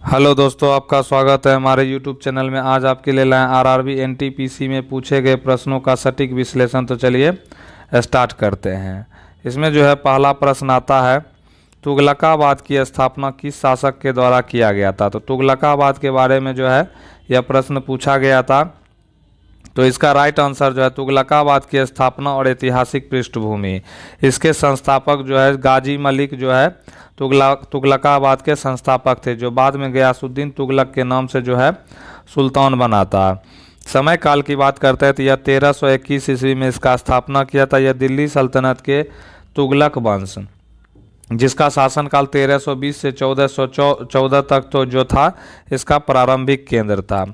Hello दोस्तों, आपका स्वागत है हमारे यूट्यूब चैनल में। आज आपके लिए लाए आरआरबी एनटीपीसी में पूछे गए प्रश्नों का सटीक विश्लेषण। तो चलिए स्टार्ट करते हैं। इसमें जो है पहला प्रश्न आता है, तुगलकाबाद की स्थापना किस शासक के द्वारा किया गया था। तो तुगलकाबाद के बारे में जो है यह प्रश्न पूछा गया था। तो इसका राइट आंसर जो है तुगलकाबाद की स्थापना और ऐतिहासिक पृष्ठभूमि। इसके संस्थापक जो है गाजी मलिक जो है तुगलकाबाद के संस्थापक थे, जो बाद में गयासुद्दीन तुगलक के नाम से जो है सुल्तान बना था। समय काल की बात करते हैं तो यह 1321 ईस्वी में इसका स्थापना किया था। यह दिल्ली सल्तनत के तुगलक वंश, जिसका शासनकाल 1320 से 1414 तक तो जो था इसका प्रारंभिक केंद्र था।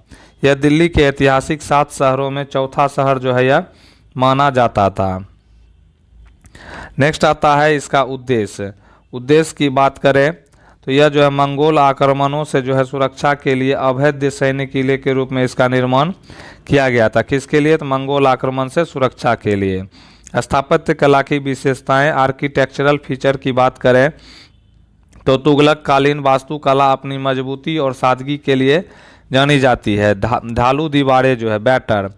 यह दिल्ली के ऐतिहासिक 7 शहरों में चौथा शहर जो है यह माना जाता था। नेक्स्ट आता है इसका उद्देश्य। उद्देश्य की बात करें तो यह जो है मंगोल आक्रमणों से जो है सुरक्षा के लिए अभेद्य सैन्य किले के रूप में इसका निर्माण किया गया था। किसके लिए? तो मंगोल आक्रमण से सुरक्षा के लिए। स्थापत्य कला की विशेषताएं, आर्किटेक्चरल फीचर की बात करें तो तुगलक कालीन वास्तुकला अपनी मजबूती और सादगी के लिए जानी जाती है। ढालू दीवारें जो है बैटर,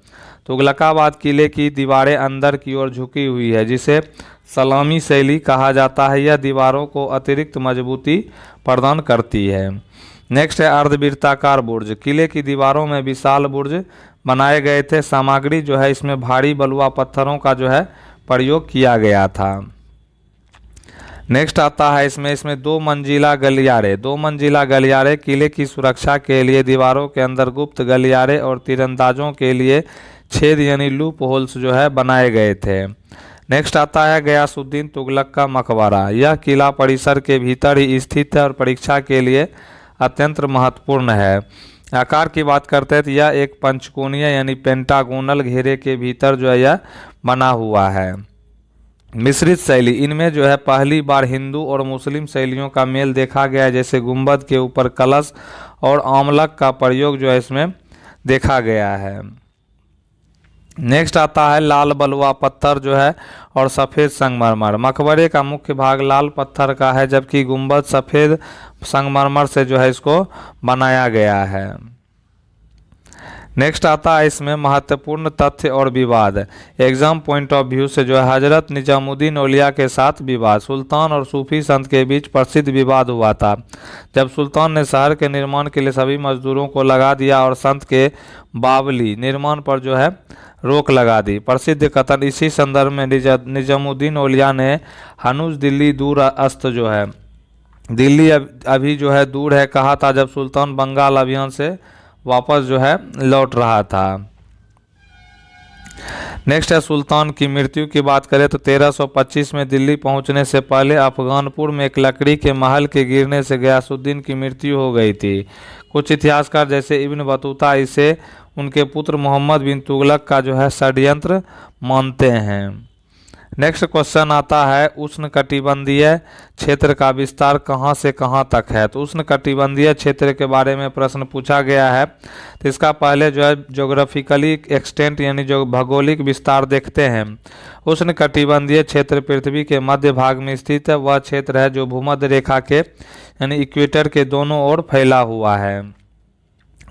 तुगलकाबाद किले की दीवारें अंदर की ओर झुकी हुई है, जिसे सलामी शैली कहा जाता है। यह दीवारों को अतिरिक्त मजबूती प्रदान करती है। नेक्स्ट है अर्धवृत्ताकार बुर्ज। किले की दीवारों में विशाल बुर्ज बनाए गए थे। सामग्री जो है इसमें भारी बलुआ पत्थरों का जो है प्रयोग किया गया था। नेक्स्ट आता है इसमें 2 मंजिला गलियारे। 2 मंजिला गलियारे किले की सुरक्षा के लिए दीवारों के अंदर गुप्त गलियारे और तीरंदाजों के लिए छेद यानी लूप होल्स जो है बनाए गए थे। नेक्स्ट आता है गयासुद्दीन तुगलक का मकबरा। यह किला परिसर के भीतर ही स्थित है और परीक्षा के लिए अत्यंत महत्वपूर्ण है। आकार की बात करते हैं तो यह एक पंचकोणीय यानी पेंटागोनल घेरे के भीतर जो है यह बना हुआ है। मिश्रित शैली, इनमें जो है पहली बार हिंदू और मुस्लिम शैलियों का मेल देखा गया है, जैसे गुंबद के ऊपर कलश और आमलक का प्रयोग जो है इसमें देखा गया है। नेक्स्ट आता है लाल बलुआ पत्थर जो है और सफ़ेद संगमरमर। मकबरे का मुख्य भाग लाल पत्थर का है, जबकि गुंबद सफ़ेद संगमरमर से जो है इसको बनाया गया है। नेक्स्ट आता है इसमें महत्वपूर्ण तथ्य और विवाद। एग्जाम पॉइंट ऑफ व्यू से जो है हजरत निजामुद्दीन औलिया के साथ विवाद। सुल्तान और सूफी संत के बीच प्रसिद्ध विवाद हुआ था, जब सुल्तान ने शहर के निर्माण के लिए सभी मजदूरों को लगा दिया और संत के बावली निर्माण पर जो है रोक लगा दी। प्रसिद्ध कथन इसी संदर्भ में निजामुद्दीन औलिया ने हनुज दिल्ली दूर अस्त जो है दिल्ली अभी जो है दूर है कहा था, जब सुल्तान बंगाल अभियान से वापस जो है लौट रहा था। नेक्स्ट है सुल्तान की मृत्यु की बात करें तो 1325 में दिल्ली पहुंचने से पहले अफगानपुर में एक लकड़ी के महल के गिरने से गयासुद्दीन की मृत्यु हो गई थी। कुछ इतिहासकार जैसे इब्न बतूता इसे उनके पुत्र मोहम्मद बिन तुगलक का जो है षड्यंत्र मानते हैं। नेक्स्ट क्वेश्चन आता है उष्णकटिबंधीय क्षेत्र का विस्तार कहाँ से कहाँ तक है। तो उष्णकटिबंधीय क्षेत्र के बारे में प्रश्न पूछा गया है। तो इसका पहले जो है ज्योग्राफिकली एक्सटेंट यानी जो भौगोलिक विस्तार देखते हैं। उष्णकटिबंधीय क्षेत्र पृथ्वी के मध्य भाग में स्थित है। वह क्षेत्र है जो भूमध्य रेखा के यानी इक्वेटर के दोनों ओर फैला हुआ है।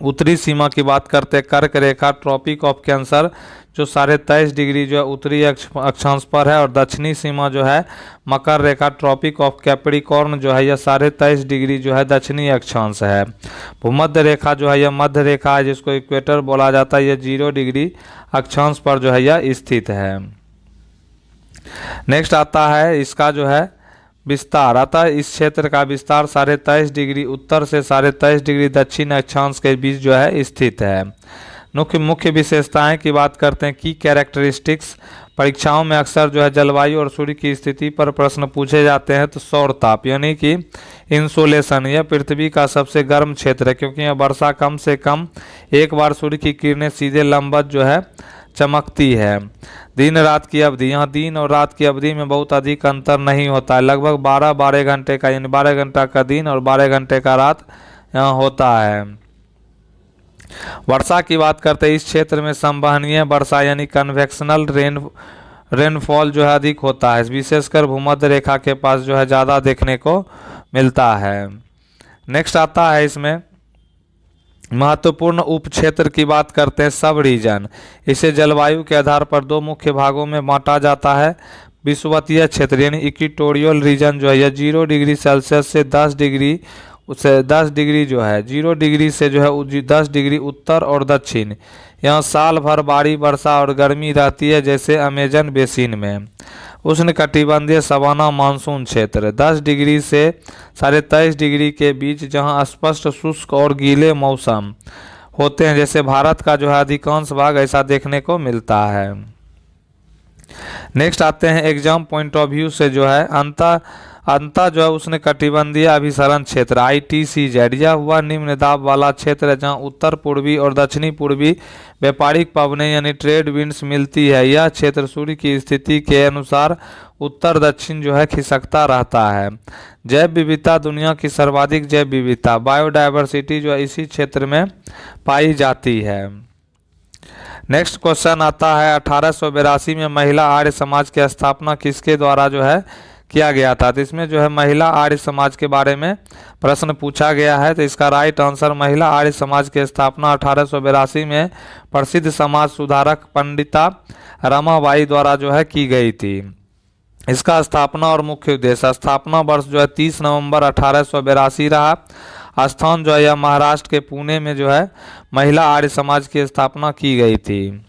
उत्तरी सीमा की बात करते हैं कर्क रेखा ट्रॉपिक ऑफ कैंसर जो 23.5 डिग्री जो है उत्तरी अक्षांश पर है, और दक्षिणी सीमा जो है मकर रेखा ट्रॉपिक ऑफ कैप्रिकॉर्न जो है यह 23.5 डिग्री जो है दक्षिणी अक्षांश है। भूमध्य रेखा जो है यह मध्य रेखा है, जिसको इक्वेटर बोला जाता है। यह 0 डिग्री अक्षांश पर जो है यह स्थित है। नेक्स्ट आता है इसका जो है विस्तार। अतः इस क्षेत्र का विस्तार 23.5 डिग्री उत्तर से 23.5 डिग्री दक्षिण अक्षांश के बीच जो है स्थित है। मुख्य विशेषताएं की बात करते हैं की कैरेक्टरिस्टिक्स। परीक्षाओं में अक्सर जो है जलवायु और सूर्य की स्थिति पर प्रश्न पूछे जाते हैं। तो सौर ताप यानी कि इंसोलेशन, यह पृथ्वी का सबसे गर्म क्षेत्र है, क्योंकि यह वर्षा कम से कम एक बार सूर्य की किरणें सीधे लंबवत जो है चमकती है। दिन रात की अवधि, यहाँ दिन और रात की अवधि में बहुत अधिक अंतर नहीं होता है। लगभग 12 घंटे का यानी 12 घंटा का दिन और 12 घंटे का रात यहाँ होता है। वर्षा की बात करते हैं इस क्षेत्र में संवहनीय वर्षा यानी कन्वेक्शनल रेनफॉल जो है अधिक होता है, विशेषकर भूमध्य रेखा के पास जो है ज़्यादा देखने को मिलता है। नेक्स्ट आता है इसमें महत्वपूर्ण उपक्षेत्र की बात करते हैं, सब रीजन। इसे जलवायु के आधार पर दो मुख्य भागों में बांटा जाता है। विषुवतीय क्षेत्र यानी इक्वेटोरियल रीजन जो है यह 0 डिग्री सेल्सियस से 10 डिग्री जो है 0 डिग्री से जो है 10 डिग्री उत्तर और दक्षिण। यहाँ साल भर भारी वर्षा और गर्मी रहती है, जैसे अमेजन बेसिन में। उष्णकटिबंधीय सवाना मानसून क्षेत्र 10 डिग्री से 23.5 डिग्री के बीच, जहाँ स्पष्ट शुष्क और गीले मौसम होते हैं, जैसे भारत का जो है अधिकांश भाग ऐसा देखने को मिलता है। नेक्स्ट आते हैं एग्जाम पॉइंट ऑफ व्यू से जो है अंतः जो है उष्णकटिबंधीय अभिसरण क्षेत्र ITCZ, यह हुआ निम्न दाब वाला क्षेत्र है, जहां उत्तर पूर्वी और दक्षिणी पूर्वी व्यापारिक पवनें यानी ट्रेड विंड्स मिलती है। यह क्षेत्र सूर्य की स्थिति के अनुसार उत्तर दक्षिण जो है खिसकता रहता है। जैव विविधता, दुनिया की सर्वाधिक जैव विविधता बायोडायवर्सिटी जो है इसी क्षेत्र में पाई जाती है। नेक्स्ट क्वेश्चन आता है 1882 में महिला आर्य समाज की स्थापना किसके द्वारा जो है किया गया था। तो इसमें जो है महिला आर्य समाज के बारे में प्रश्न पूछा गया है। तो इसका राइट आंसर महिला आर्य समाज की स्थापना 1882 में प्रसिद्ध समाज सुधारक पंडिता रमाबाई द्वारा जो है की गई थी। इसका स्थापना और मुख्य उद्देश्य, स्थापना वर्ष जो है 30 नवंबर 1882 रहा। स्थान जो है यह महाराष्ट्र के पुणे में जो है महिला आर्य समाज की स्थापना की गई थी।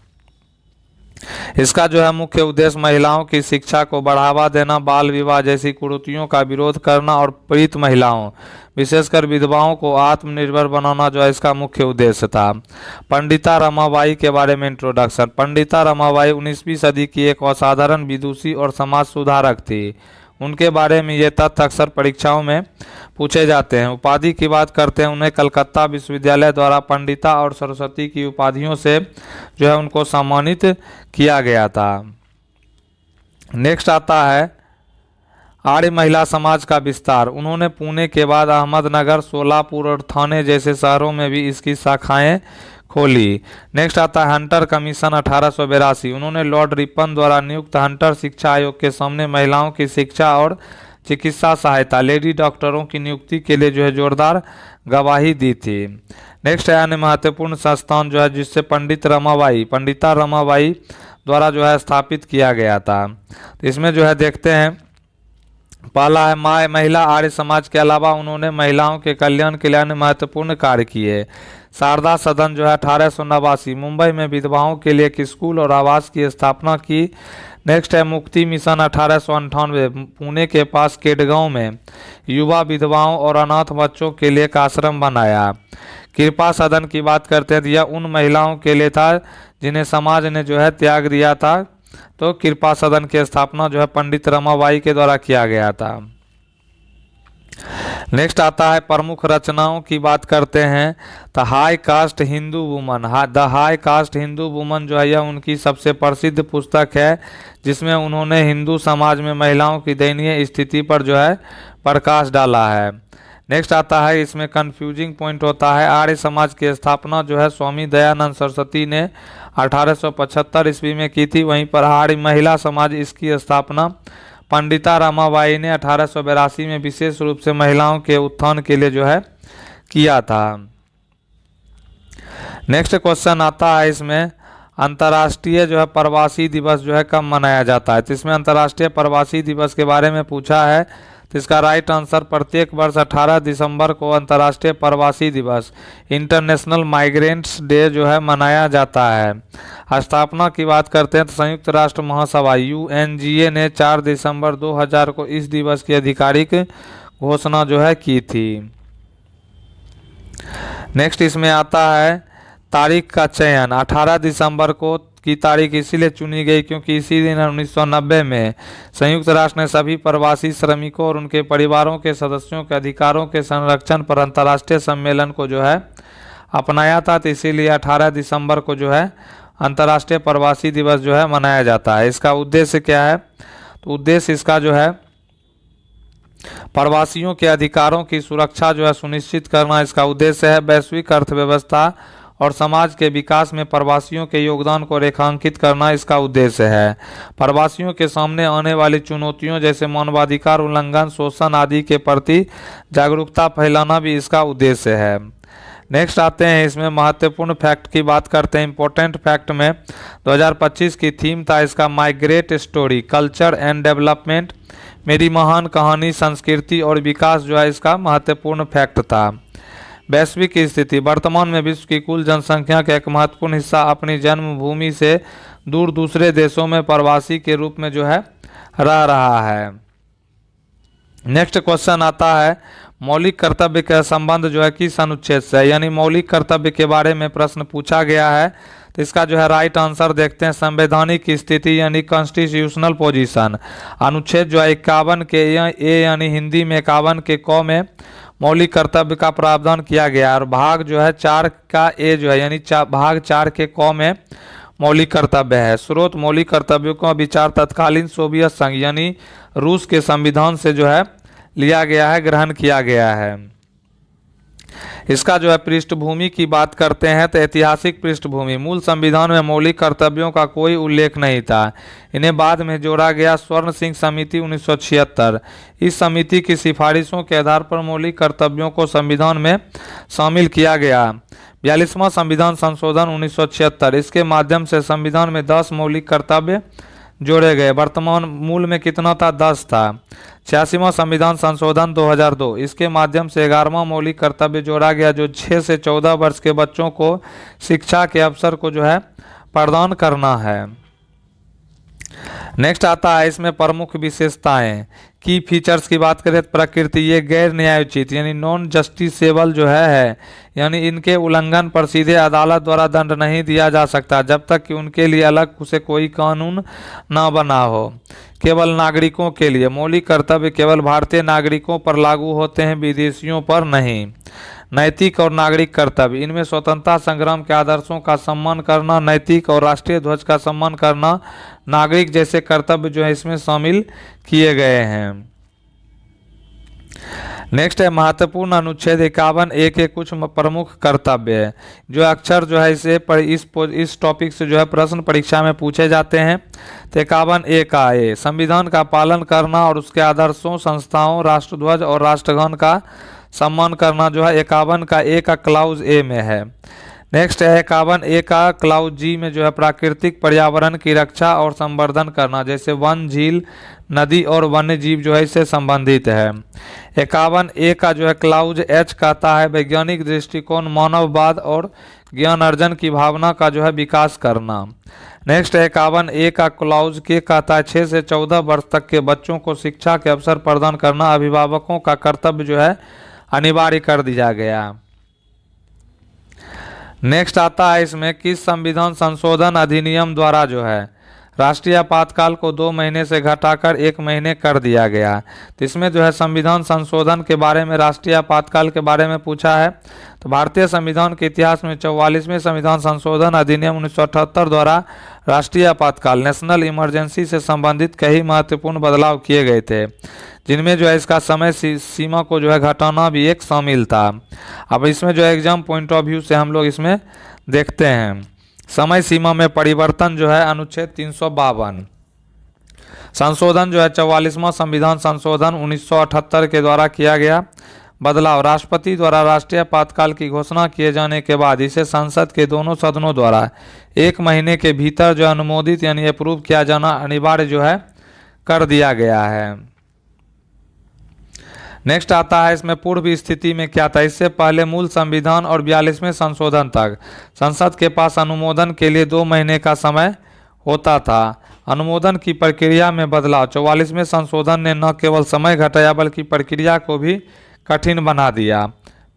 इसका जो है मुख्य उद्देश्य महिलाओं की शिक्षा को बढ़ावा देना, बाल विवाह जैसी कुरीतियों का विरोध करना और पीड़ित महिलाओं विशेषकर विधवाओं को आत्मनिर्भर बनाना जो है इसका मुख्य उद्देश्य था। पंडिता रमाबाई के बारे में इंट्रोडक्शन। पंडिता रमाबाई 19वीं सदी की एक असाधारण विदुषी और समाज सुधारक थी। उनके बारे में ये तथ्य अक्सर परीक्षाओं में पूछे जाते हैं। उपाधि की बात करते हैं, उन्हें कलकत्ता विश्वविद्यालय द्वारा पंडिता और सरस्वती की उपाधियों से जो है उनको सम्मानित किया गया था। नेक्स्ट आता है आर्य महिला समाज का विस्तार। उन्होंने पुणे के बाद अहमदनगर, सोलापुर और थाने जैसे शहरों में भी इसकी शाखाएं खोली। नेक्स्ट आता है हंटर कमीशन 1882। उन्होंने लॉर्ड रिपन द्वारा नियुक्त हंटर शिक्षा आयोग के सामने महिलाओं की शिक्षा और चिकित्सा सहायता, लेडी डॉक्टरों की नियुक्ति के लिए जो है जोरदार गवाही दी थी। नेक्स्ट है अन्य महत्वपूर्ण संस्थान जो है जिससे पंडिता रमाबाई द्वारा जो है स्थापित किया गया था। तो इसमें जो है देखते हैं, पहला है महिला आर्य समाज के अलावा उन्होंने महिलाओं के कल्याण के लिए अन्य महत्वपूर्ण कार्य किए। शारदा सदन जो है 1889, मुंबई में विधवाओं के लिए एक स्कूल और आवास की स्थापना की। नेक्स्ट है मुक्ति मिशन 1898, पुणे के पास केडगांव में युवा विधवाओं और अनाथ बच्चों के लिए एक आश्रम बनाया। कृपा सदन की बात करते हैं तो यह उन महिलाओं के लिए था जिन्हें समाज ने जो है त्याग दिया था। तो कृपा सदन की स्थापना जो है पंडित रमाबाई के द्वारा किया गया था। नेक्स्ट आता है प्रमुख रचनाओं की बात करते हैं तो high cast Hindu woman, the high cast Hindu woman जो है यह उनकी सबसे प्रसिद्ध पुस्तक है, जिसमें उन्होंने हिंदू समाज में महिलाओं की दयनीय स्थिति पर जो है प्रकाश डाला है। नेक्स्ट आता है, इसमें कंफ्यूजिंग पॉइंट होता है, आर्य समाज की स्थापना जो है स्वामी दयानंद सरस्वती ने 1875 ईस्वी में की थी। वहीं पर आर्य महिला समाज इसकी स्थापना पंडिता रमाबाई ने 1882 में विशेष रूप से महिलाओं के उत्थान के लिए जो है किया था। नेक्स्ट क्वेश्चन आता है, इसमें अंतर्राष्ट्रीय जो है प्रवासी दिवस जो है कब मनाया जाता है। तो इसमें अंतर्राष्ट्रीय प्रवासी दिवस के बारे में पूछा है। तो इसका राइट आंसर प्रत्येक वर्ष 18 दिसंबर को अंतर्राष्ट्रीय प्रवासी दिवस इंटरनेशनल माइग्रेंट्स डे जो है मनाया जाता है। स्थापना की बात करते हैं तो संयुक्त राष्ट्र महासभा UNGA ने 4 दिसंबर 2000 को इस दिवस की आधिकारिक घोषणा जो है की थी। नेक्स्ट इसमें आता है तारीख का चयन। 18 दिसंबर को की तारीख इसीलिए चुनी गई क्योंकि इसी दिन 1990 में संयुक्त राष्ट्र ने सभी प्रवासी श्रमिकों और उनके परिवारों के सदस्यों के अधिकारों के संरक्षण पर अंतर्राष्ट्रीय सम्मेलन को जो है अपनाया था। तो इसीलिए 18 दिसंबर को जो है अंतर्राष्ट्रीय प्रवासी दिवस जो है मनाया जाता है। इसका उद्देश्य क्या है, तो उद्देश्य इसका जो है प्रवासियों के अधिकारों की सुरक्षा जो है सुनिश्चित करना इसका उद्देश्य है। वैश्विक अर्थव्यवस्था और समाज के विकास में प्रवासियों के योगदान को रेखांकित करना इसका उद्देश्य है। प्रवासियों के सामने आने वाली चुनौतियों जैसे मानवाधिकार उल्लंघन, शोषण आदि के प्रति जागरूकता फैलाना भी इसका उद्देश्य है। नेक्स्ट आते हैं इसमें महत्वपूर्ण फैक्ट की बात करते हैं। इंपॉर्टेंट फैक्ट में 2025 की थीम था इसका my great story culture and development, मेरी महान कहानी संस्कृति और विकास जो है इसका महत्वपूर्ण फैक्ट था। वैश्विक स्थिति, वर्तमान में विश्व की कुल जनसंख्या का एक महत्वपूर्ण हिस्सा अपनी जन्मभूमि से दूर दूसरे देशों में प्रवासी के रूप में जो है रह रहा है। नेक्स्ट क्वेश्चन आता है मौलिक कर्तव्य का संबंध जो है किस अनुच्छेद से है, यानी मौलिक कर्तव्य के बारे में प्रश्न पूछा गया है। तो इसका जो है राइट आंसर देखते हैं, संवैधानिक स्थिति यानी कॉन्स्टिट्यूशनल पोजीशन। अनुच्छेद जो है 51 के ए यानी हिंदी में 51 के क में मौलिक कर्तव्य का प्रावधान किया गया और भाग जो है 4 का ए जो है यानी भाग 4 के क में मौलिक कर्तव्य है। स्रोत मौलिक कर्तव्यों का विचार तत्कालीन सोवियत संघ यानी रूस के संविधान से जो है लिया गया है, ग्रहण किया गया है। इसका जो है पृष्ठभूमि की बात करते हैं तो ऐतिहासिक पृष्ठभूमि, मूल संविधान में मौलिक कर्तव्यों का कोई उल्लेख नहीं था, इन्हें बाद में जोड़ा गया। स्वर्ण सिंह समिति 1976, इस समिति की सिफारिशों के आधार पर मौलिक कर्तव्यों को संविधान में शामिल किया गया। 42वां संविधान संशोधन 1976, इसके माध्यम से संविधान में 10 मौलिक कर्तव्य जोड़े गए। वर्तमान मूल में कितना था, 10 था। 86वां संविधान संशोधन 2002, इसके माध्यम से 11वां मौलिक कर्तव्य जोड़ा गया जो 6 से 14 वर्ष के बच्चों को शिक्षा के अवसर को जो है प्रदान करना है। नेक्स्ट आता है इसमें प्रमुख विशेषताएं की फीचर्स की बात करें तो प्रकृति, ये गैर न्यायोचित यानी नॉन जस्टिसेबल जो है यानी इनके उल्लंघन पर सीधे अदालत द्वारा दंड नहीं दिया जा सकता जब तक कि उनके लिए अलग से कोई कानून ना बना हो। केवल नागरिकों के लिए, मौलिक कर्तव्य केवल भारतीय नागरिकों पर लागू होते हैं, विदेशियों पर नहीं। नैतिक और नागरिक कर्तव्य, इनमें स्वतंत्रता संग्राम के आदर्शों का सम्मान करना, नैतिक और राष्ट्रीय ध्वज का सम्मान करना, नागरिक जैसे कर्तव्य जो है इसमें शामिल किए गए हैं। नेक्स्ट है महत्वपूर्ण अनुच्छेद 51A के कुछ प्रमुख कर्तव्य है जो अक्सर जो है इस टॉपिक से जो है प्रश्न परीक्षा में पूछे जाते हैं। तो 51A का ए, संविधान का पालन करना और उसके आदर्शों, संस्थाओं, राष्ट्रध्वज और राष्ट्रगान का सम्मान करना जो है 51 का ए का क्लाउज ए में है। नेक्स्ट है 51A का क्लाउज जी में जो है प्राकृतिक पर्यावरण की रक्षा और संवर्धन करना, जैसे वन, झील, नदी और वन्य जीव जो है इससे संबंधित है। 51A का जो है क्लाउज एच कहता है वैज्ञानिक दृष्टिकोण, मानववाद और ज्ञान अर्जन की भावना का जो है विकास करना। नेक्स्ट है 51A का क्लाउज के कहता है 6 से 14 वर्ष तक के बच्चों को शिक्षा के अवसर प्रदान करना, अभिभावकों का कर्तव्य जो है अनिवार्य कर दिया गया। नेक्स्ट आता है इसमें किस संविधान संशोधन अधिनियम द्वारा जो है राष्ट्रीय आपातकाल को 2 महीने से घटाकर 1 महीने कर दिया गया। तो इसमें जो है संविधान संशोधन के बारे में, राष्ट्रीय आपातकाल के बारे में पूछा है। तो भारतीय संविधान के इतिहास में 44वें संविधान संशोधन अधिनियम 1978 द्वारा राष्ट्रीय आपातकाल नेशनल इमरजेंसी से संबंधित कई महत्वपूर्ण बदलाव किए गए थे, जिनमें जो है इसका समय सीमा को जो है घटाना भी एक शामिल था। अब इसमें जो है एग्जाम पॉइंट ऑफ व्यू से हम लोग इसमें देखते हैं समय सीमा में परिवर्तन जो है अनुच्छेद 352 संशोधन जो है 44वां संविधान संशोधन 1978 के द्वारा किया गया। बदलाव, राष्ट्रपति द्वारा राष्ट्रीय आपातकाल की घोषणा किए जाने के बाद इसे संसद के दोनों सदनों द्वारा 1 महीने के भीतर जो अनुमोदित यानी अप्रूव किया जाना अनिवार्य जो है कर दिया गया है। नेक्स्ट आता है इसमें पूर्व स्थिति में क्या था, इससे पहले मूल संविधान और 42वें संशोधन तक संसद के पास अनुमोदन के लिए 2 महीने का समय होता था। अनुमोदन की प्रक्रिया में बदलाव, 44वें संशोधन ने न केवल समय घटाया बल्कि प्रक्रिया को भी कठिन बना दिया।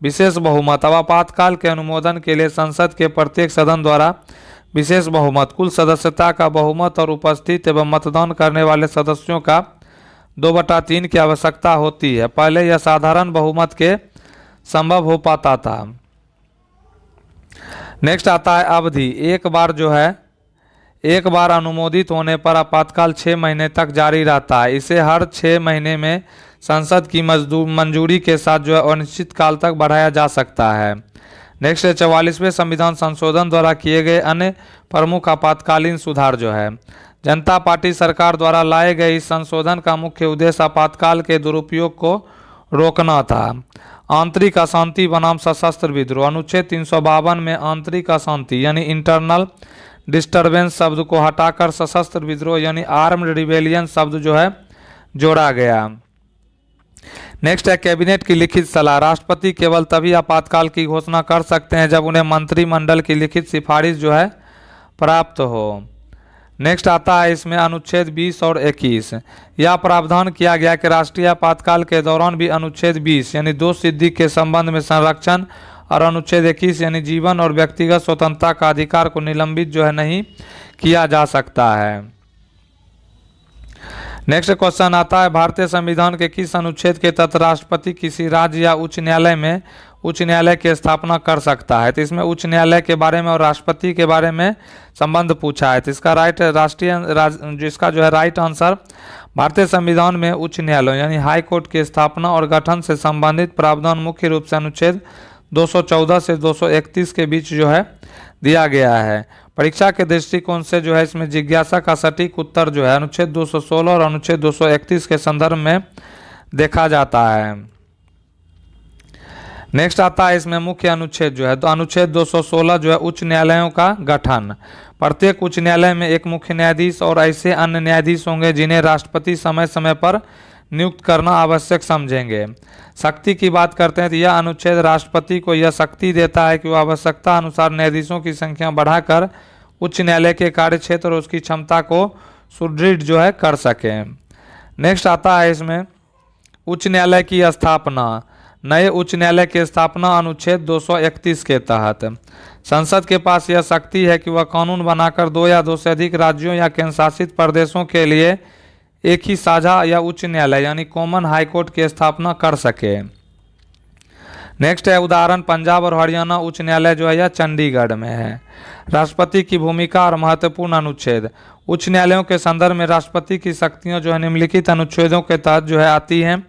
विशेष बहुमत, अब आपातकाल के अनुमोदन के लिए संसद के प्रत्येक सदन द्वारा विशेष बहुमत, कुल सदस्यता का बहुमत और उपस्थित एवं मतदान करने वाले सदस्यों का 2/3 की आवश्यकता होती है। पहले यह साधारण बहुमत के संभव हो पाता था। नेक्स्ट आता है अवधि, एक बार अनुमोदित होने पर आपातकाल 6 महीने तक जारी रहता है। इसे हर 6 महीने में संसद की मंजूरी के साथ जो है अनिश्चित काल तक बढ़ाया जा सकता है। नेक्स्ट है 44वें संविधान संशोधन द्वारा किए गए अन्य प्रमुख आपातकालीन सुधार जो है जनता पार्टी सरकार द्वारा लाए गए इस संशोधन का मुख्य उद्देश्य आपातकाल के दुरुपयोग को रोकना था। आंतरिक अशांति बनाम सशस्त्र विद्रोह। अनुच्छेद 352 में आंतरिक अशांति यानी इंटरनल डिस्टरबेंस शब्द को हटाकर सशस्त्र विद्रोह यानी आर्म्ड रिबेलियन शब्द जो है जोड़ा गया। नेक्स्ट है कैबिनेट की लिखित सलाह। राष्ट्रपति केवल तभी आपातकाल की घोषणा कर सकते हैं जब उन्हें मंत्रिमंडल की लिखित सिफारिश जो है प्राप्त हो। नेक्स्ट आता है इसमें अनुच्छेद 20 और 21। यह प्रावधान किया गया कि राष्ट्रीय आपातकाल के दौरान भी अनुच्छेद 20 यानी दोष सिद्धि के संबंध में संरक्षण और अनुच्छेद 21 यानी जीवन और व्यक्तिगत स्वतंत्रता का अधिकार को निलंबित जो है नहीं किया जा सकता है। नेक्स्ट क्वेश्चन आता है भारतीय संविधान के किस अनुच्छेद के तहत राष्ट्रपति किसी राज्य या उच्च न्यायालय में उच्च न्यायालय की स्थापना कर सकता है। तो इसमें उच्च न्यायालय के बारे में और राष्ट्रपति के बारे में संबंध पूछा है। तो इसका जिसका जो है राइट आंसर भारतीय संविधान में उच्च न्यायालय यानी हाई कोर्ट की स्थापना और गठन से संबंधित प्रावधान मुख्य रूप से अनुच्छेद 214 से 231 के बीच जो है दिया गया है। परीक्षा के दृष्टिकोण से जो है इसमें जिज्ञासा का सटीक उत्तर जो है अनुच्छेद 216 और अनुच्छेद 231 के संदर्भ में देखा जाता है। नेक्स्ट आता है इसमें मुख्य अनुच्छेद जो है, तो अनुच्छेद 216 जो है उच्च न्यायालयों का गठन। प्रत्येक उच्च न्यायालय में एक मुख्य न्यायाधीश और ऐसे अन्य न्यायाधीश होंगे जिन्हें राष्ट्रपति समय समय पर नियुक्त करना आवश्यक समझेंगे। शक्ति की बात करते हैं तो यह अनुच्छेद राष्ट्रपति को यह शक्ति देता है कि वह आवश्यकता अनुसार न्यायाधीशों की संख्या बढ़ाकर उच्च न्यायालय के कार्यक्षेत्र और उसकी क्षमता को सुदृढ़ जो है कर सके। नेक्स्ट आता है इसमें उच्च न्यायालय की स्थापना। नए उच्च न्यायालय की स्थापना अनुच्छेद 231 के तहत। संसद के पास यह शक्ति है कि वह कानून बनाकर 2 या 2 से अधिक राज्यों या केंद्र शासित प्रदेशों के लिए एक ही साझा या उच्च न्यायालय यानी कॉमन हाई कोर्ट की स्थापना कर सके। नेक्स्ट है उदाहरण पंजाब और हरियाणा उच्च न्यायालय जो है यह चंडीगढ़ में है। राष्ट्रपति की भूमिका और महत्वपूर्ण अनुच्छेद। उच्च न्यायालयों के संदर्भ में राष्ट्रपति की शक्तियां जो है निम्नलिखित अनुच्छेदों के तहत जो है आती हैं।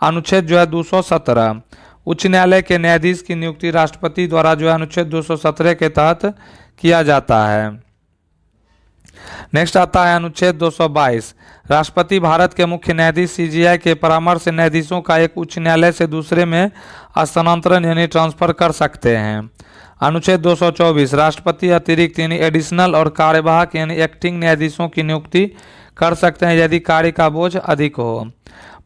अनुच्छेद जो है 217 उच्च न्यायालय के न्यायाधीश की नियुक्ति राष्ट्रपति द्वारा जो है अनुच्छेद 217 के तहत किया जाता है। नेक्स्ट आता है अनुच्छेद 222 राष्ट्रपति भारत के मुख्य न्यायाधीश सीजीआई के परामर्श से न्यायाधीशों का एक उच्च न्यायालय से दूसरे में स्थानांतरण यानी ट्रांसफर कर सकते हैं। अनुच्छेद 224 राष्ट्रपति अतिरिक्त यानी एडिशनल और कार्यवाहक यानी एक्टिंग न्यायाधीशों की नियुक्ति कर सकते हैं यदि कार्य का बोझ अधिक हो।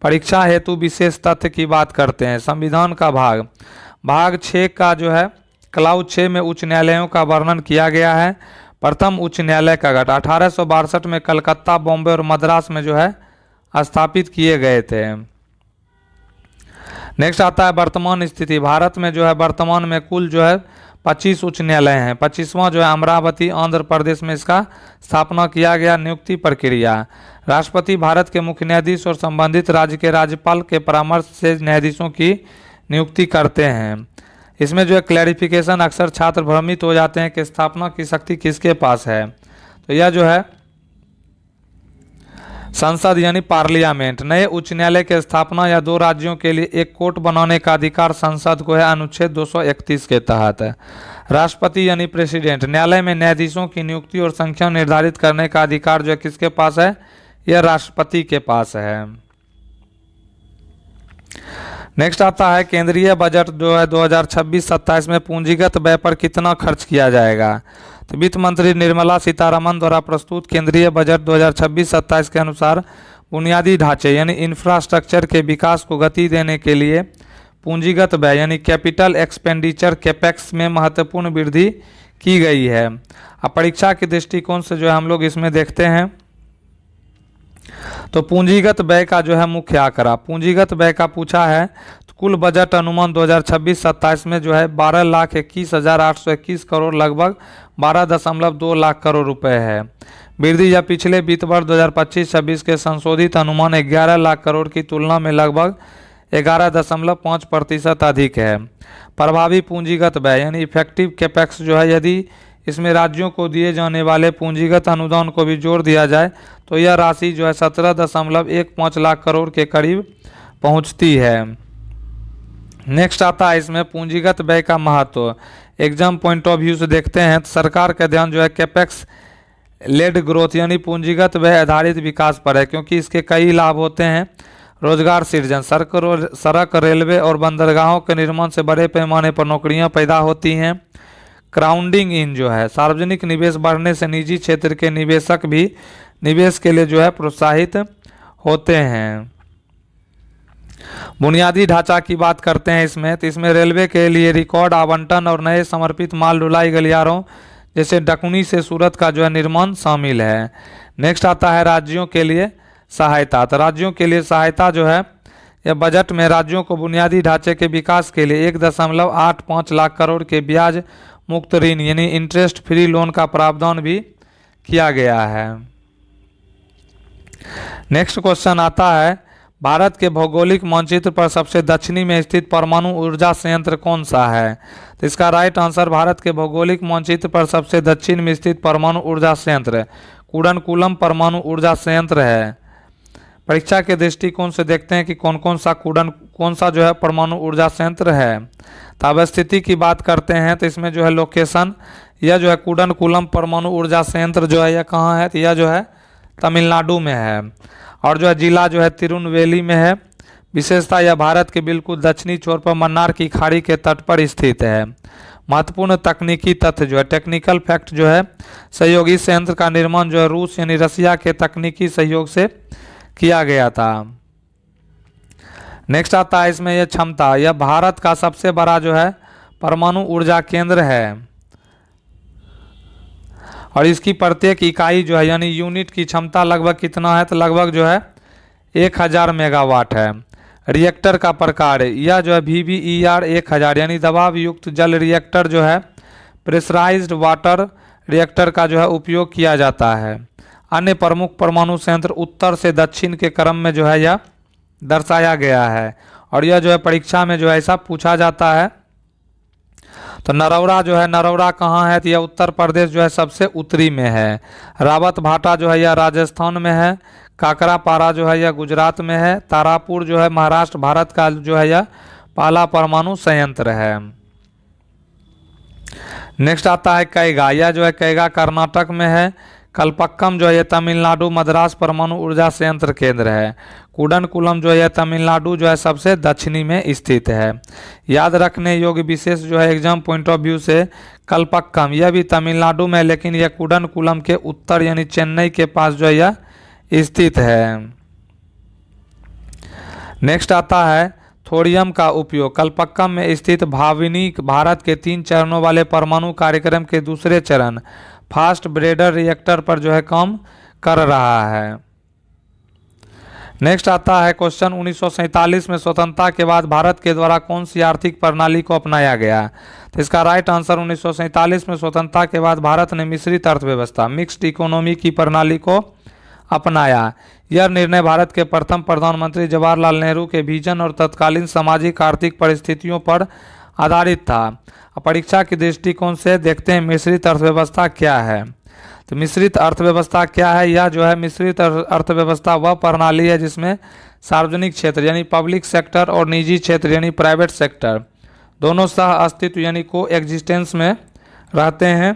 परीक्षा हेतु विशेष तथ्य की बात करते हैं। संविधान का भाग 6 का जो है क्लाउज 6 में उच्च न्यायालयों का वर्णन किया गया है। प्रथम उच्च न्यायालय का गठन 1862 में कलकत्ता, बॉम्बे और मद्रास में जो है स्थापित किए गए थे। नेक्स्ट आता है वर्तमान स्थिति। भारत में जो है वर्तमान में कुल जो है 25 उच्च न्यायालय हैं। 25वां जो है अमरावती आंध्र प्रदेश में इसका स्थापना किया गया। नियुक्ति प्रक्रिया राष्ट्रपति भारत के मुख्य न्यायाधीश और संबंधित राज्य के राज्यपाल के परामर्श से न्यायाधीशों की नियुक्ति करते हैं। इसमें जो है क्लैरिफिकेशन अक्सर छात्र भ्रमित हो जाते हैं कि स्थापना की शक्ति किसके पास है। तो यह जो है संसद यानी पार्लियामेंट। नए उच्च न्यायालय की स्थापना या 2 राज्यों के लिए एक कोर्ट बनाने का अधिकार संसद को है अनुच्छेद 231 के तहत। राष्ट्रपति यानी प्रेसिडेंट न्यायालय में न्यायाधीशों की नियुक्ति और संख्या निर्धारित करने का अधिकार जो है किसके पास है, यह राष्ट्रपति के पास है। नेक्स्ट आता है केंद्रीय बजट जो है 2026-27 में पूंजीगत व्यय पर कितना खर्च किया जाएगा। तो वित्त मंत्री निर्मला सीतारमण द्वारा प्रस्तुत केंद्रीय बजट 2026-27 के अनुसार बुनियादी ढांचे यानी इंफ्रास्ट्रक्चर के विकास को गति देने के लिए पूंजीगत व्यय यानी कैपिटल एक्सपेंडिचर कैपेक्स में महत्वपूर्ण वृद्धि की गई है। अब परीक्षा के दृष्टिकोण से जो है हम लोग इसमें देखते हैं तो पूंजीगत व्यय का जो है मुख्य आंकड़ा पूंजीगत व्यय का पूछा है। तो कुल बजट अनुमान 2026-27 में जो है 12,21,821 करोड़ लगभग 12.2 लाख करोड़ रुपए है। वृद्धि या पिछले वित्त वर्ष 2025-26 के संशोधित अनुमान 11 लाख करोड़ की तुलना में लगभग 11.5% अधिक है। प्रभावी पूंजीगत व्यय यानी इफेक्टिव कैपेक्स जो है यदि इसमें राज्यों को दिए जाने वाले पूंजीगत अनुदान को भी जोड़ दिया जाए तो यह राशि जो है 17.15 लाख करोड़ के करीब पहुंचती है। नेक्स्ट आता है इसमें पूंजीगत व्यय का महत्व। एग्जाम पॉइंट ऑफ व्यू से देखते हैं तो सरकार का ध्यान जो है कैपेक्स लेड ग्रोथ यानी पूंजीगत व्यय आधारित विकास पर है क्योंकि इसके कई लाभ होते हैं। रोजगार सृजन, सड़क, रेलवे और बंदरगाहों के निर्माण से बड़े पैमाने पर नौकरियां पैदा होती हैं। क्राउडिंग इन जो है, सार्वजनिक निवेश बढ़ने से निजी क्षेत्र के निवेशक भी निवेश के लिए जो है प्रोत्साहित होते हैं। बुनियादी ढांचा की बात करते हैं इसमें, तो इसमें रेलवे के लिए रिकॉर्ड आवंटन और नए समर्पित माल ढुलाई गलियारों जैसे डकुनी से सूरत का जो है निर्माण शामिल है। नेक्स्ट आता है राज्यों के लिए सहायता। तो राज्यों के लिए सहायता जो है, यह बजट में राज्यों को बुनियादी ढांचे के विकास के लिए 1.85 लाख करोड़ के ब्याज मुक्त ऋण यानी इंटरेस्ट फ्री लोन का प्रावधान भी किया गया है। नेक्स्ट क्वेश्चन आता है, भारत के भौगोलिक मानचित्र पर सबसे दक्षिणी में स्थित परमाणु ऊर्जा संयंत्र कौन सा है? तो इसका राइट आंसर भारत के भौगोलिक मानचित्र पर सबसे दक्षिण में स्थित परमाणु ऊर्जा संयंत्र कुडनकुलम परमाणु ऊर्जा संयंत्र है। परीक्षा के दृष्टिकोण से देखते हैं कि कौन सा जो है परमाणु ऊर्जा संयंत्र है। तो अब स्थिति की बात करते हैं, तो इसमें जो है लोकेशन, यह जो है कुडनकुलम परमाणु ऊर्जा संयंत्र जो है यह कहाँ है? तो यह जो है तमिलनाडु में है और जो है जिला जो है तिरुनवेली में है। विशेषता यह भारत के बिल्कुल दक्षिणी छोर पर मन्नार की खाड़ी के तट पर स्थित है। महत्वपूर्ण तकनीकी तथ्य जो है, टेक्निकल फैक्ट जो है, सहयोगी संयंत्र का निर्माण जो है रूस यानी रसिया के तकनीकी सहयोग से किया गया था। नेक्स्ट आता है इसमें यह क्षमता, यह भारत का सबसे बड़ा जो है परमाणु ऊर्जा केंद्र है और इसकी प्रत्येक इकाई जो है यानी यूनिट की क्षमता लगभग कितना है? तो लगभग जो है 1000 मेगावाट है। रिएक्टर का प्रकार, यह जो है VVER 1000 यानी दबाव युक्त जल रिएक्टर जो है प्रेशराइज्ड वाटर रिएक्टर का जो है उपयोग किया जाता है। अन्य प्रमुख परमाणु संयंत्र उत्तर से दक्षिण के क्रम में जो है यह दर्शाया गया है और यह जो है परीक्षा में जो है ऐसा पूछा जाता है। तो नरौरा जो है, नरौरा कहाँ है? तो यह उत्तर प्रदेश जो है सबसे उत्तरी में है। रावत भाटा जो है यह राजस्थान में है। काकरापारा जो है यह गुजरात में है। तारापुर जो है महाराष्ट्र भारत का जो है यह पहला परमाणु संयंत्र है। नेक्स्ट आता है कैगा, यह जो है कैगा कर्नाटक में है। कलपक्कम जो है यह तमिलनाडु मद्रास परमाणु ऊर्जा संयंत्र केंद्र है। कुडनकुलम जो है यह तमिलनाडु जो है सबसे दक्षिणी में स्थित है। याद रखने योग्य विशेष जो है एग्जाम पॉइंट ऑफ व्यू से, कलपक्कम यह भी तमिलनाडु में, लेकिन यह कुडनकुलम के उत्तर यानी चेन्नई के पास जो है यह स्थित है। नेक्स्ट आता है थोरियम का उपयोग, कलपक्कम में स्थित भाविनी भारत के 3 चरणों वाले परमाणु कार्यक्रम के दूसरे चरण फास्ट ब्रेडर रिएक्टर पर जो है काम कर रहा है। नेक्स्ट आता है क्वेश्चन, 1947 में स्वतंत्रता के बाद भारत के द्वारा कौन सी आर्थिक प्रणाली को अपनाया गया? तो इसका राइट आंसर 1947 में स्वतंत्रता के बाद भारत ने मिश्रित अर्थव्यवस्था मिक्स्ड इकोनॉमी की प्रणाली को अपनाया। यह निर्णय भारत के प्रथम प्रधानमंत्री जवाहरलाल नेहरू के विजन और तत्कालीन सामाजिक आर्थिक परिस्थितियों पर आधारित था। परीक्षा के दृष्टिकोण से देखते हैं मिश्रित अर्थव्यवस्था क्या है। तो मिश्रित अर्थव्यवस्था क्या है? यह जो है मिश्रित अर्थव्यवस्था वह प्रणाली है जिसमें सार्वजनिक क्षेत्र यानी पब्लिक सेक्टर और निजी क्षेत्र यानी प्राइवेट सेक्टर दोनों सह अस्तित्व यानी को एग्जिस्टेंस में रहते हैं।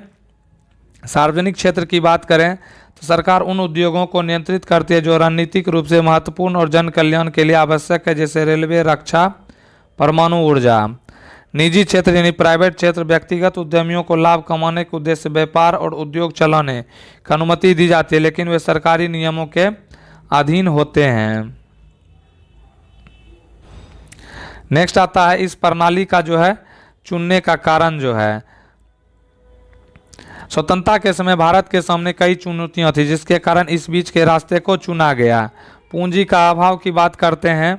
सार्वजनिक क्षेत्र की बात करें तो सरकार उन उद्योगों को नियंत्रित करती है जो रणनीतिक रूप से महत्वपूर्ण और जन कल्याण के लिए आवश्यक है, जैसे रेलवे, रक्षा, परमाणु ऊर्जा। निजी क्षेत्र यानी प्राइवेट क्षेत्र व्यक्तिगत उद्यमियों को लाभ कमाने के उद्देश्य से व्यापार और उद्योग चलाने की अनुमति दी जाती है, लेकिन वे सरकारी नियमों के अधीन होते हैं। नेक्स्ट आता है इस प्रणाली का जो है चुनने का कारण जो है, स्वतंत्रता के समय भारत के सामने कई चुनौतियां थी जिसके कारण इस बीच के रास्ते को चुना गया। पूंजी का अभाव की बात करते हैं।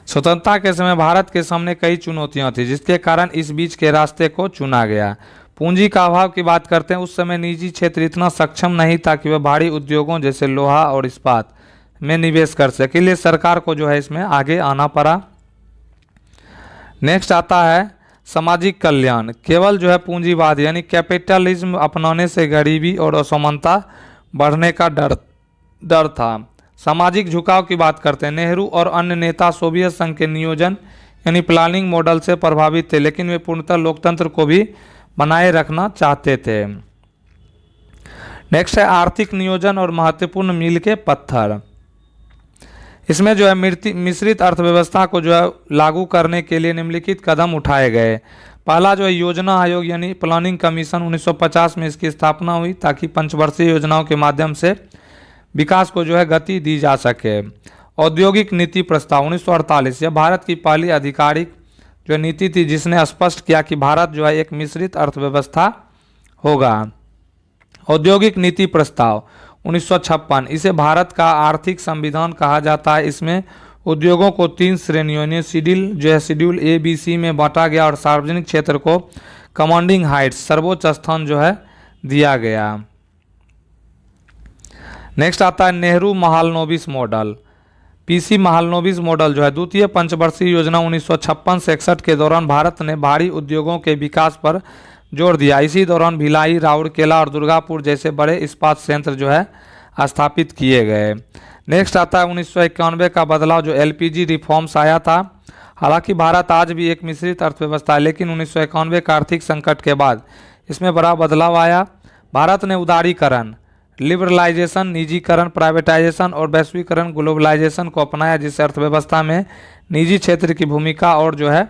स्वतंत्रता के समय भारत के सामने कई चुनौतियां थी जिसके कारण इस बीच के रास्ते को चुना गया। पूंजी का अभाव की बात करते हैं, उस समय निजी क्षेत्र इतना सक्षम नहीं था कि वह भारी उद्योगों जैसे लोहा और इस्पात में निवेश कर सके, इसलिए सरकार को जो है इसमें आगे आना पड़ा। नेक्स्ट आता है सामाजिक कल्याण, केवल जो है पूंजीवाद यानी कैपिटलिज्म अपनाने से गरीबी और असमानता बढ़ने का डर था। सामाजिक झुकाव की बात करते हैं, नेहरू और अन्य नेता सोवियत संघ के नियोजन यानी प्लानिंग मॉडल से प्रभावित थे, लेकिन वे पूर्णतः लोकतंत्र को भी बनाए रखना चाहते थे। नेक्स्ट है आर्थिक नियोजन और महत्वपूर्ण मील के पत्थर। इसमें जो है मिश्रित अर्थव्यवस्था को जो है लागू करने के लिए निम्नलिखित कदम उठाए गए। पहला जो है योजना आयोग यानी प्लानिंग कमीशन, 1950 में इसकी स्थापना हुई ताकि पंचवर्षीय योजनाओं के माध्यम से विकास को जो है गति दी जा सके। औद्योगिक नीति प्रस्ताव 1948, यह भारत की पहली आधिकारिक जो नीति थी जिसने स्पष्ट किया कि भारत जो है एक मिश्रित अर्थव्यवस्था होगा। औद्योगिक नीति प्रस्ताव 1956, इसे भारत का आर्थिक संविधान कहा जाता है। इसमें उद्योगों को 3 श्रेणियों यानी शेड्यूल ए बी सी में बांटा गया और सार्वजनिक क्षेत्र को कमांडिंग हाइट्स सर्वोच्च स्थान जो है दिया गया। नेक्स्ट आता है Nehru Mahalanobis model. PC Mahalanobis model जो है द्वितीय पंचवर्षीय योजना 1956-61 के दौरान भारत ने भारी उद्योगों के विकास पर जोर दिया। इसी दौरान भिलाई, राउरकेला और दुर्गापुर जैसे बड़े इस्पात संयंत्र जो है स्थापित किए गए। नेक्स्ट आता है 1991 का बदलाव जो एलपीजी रिफॉर्म्स आया था। हालांकि भारत आज भी एक मिश्रित अर्थव्यवस्था है, लेकिन 1991 का आर्थिक संकट के बाद इसमें बड़ा बदलाव आया। भारत ने उदारीकरण, लिबरलाइजेशन, निजीकरण, प्राइवेटाइजेशन और वैश्वीकरण ग्लोबलाइजेशन को अपनाया, जिससे अर्थव्यवस्था में निजी क्षेत्र की भूमिका और जो है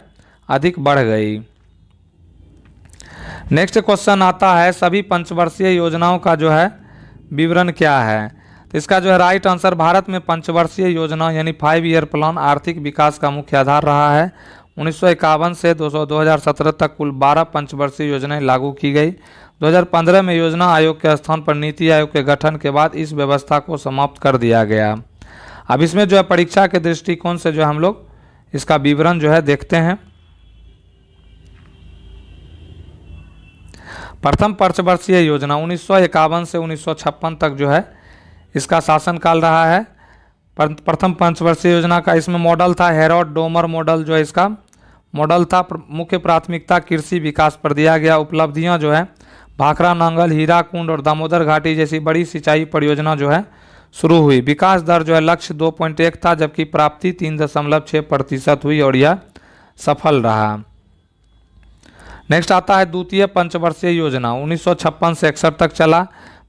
अधिक बढ़ गई। नेक्स्ट क्वेश्चन आता है सभी पंचवर्षीय योजनाओं का जो है विवरण क्या है। तो इसका जो है राइट आंसर, भारत में पंचवर्षीय योजना यानी 5 ईयर प्लान आर्थिक विकास का मुख्य आधार रहा है। 1951 से 2017 तक कुल 12 पंचवर्षीय योजनाएं लागू की गई। 2015 में योजना आयोग के स्थान पर नीति आयोग के गठन के बाद इस व्यवस्था को समाप्त कर दिया गया। अब इसमें जो है परीक्षा के दृष्टिकोण से जो हम लोग इसका विवरण जो है देखते हैं। प्रथम पंचवर्षीय योजना 1951 से 1956 तक जो है इसका शासनकाल रहा है। प्रथम पंचवर्षीय योजना का इसमें मॉडल था हेरोड डोमर मॉडल, जो है इसका मॉडल था। मुख्य प्राथमिकता कृषि विकास पर दिया गया। उपलब्धियां जो है भाखड़ा नांगल, हीराकुंड और दामोदर घाटी जैसी बड़ी सिंचाई परियोजना जो है शुरू हुई। विकास दर जो है लक्ष्य 2.1 था, जबकि प्राप्ति 3.6% हुई और यह सफल रहा। नेक्स्ट आता है द्वितीय पंचवर्षीय योजना 1956 से 61 तक चला।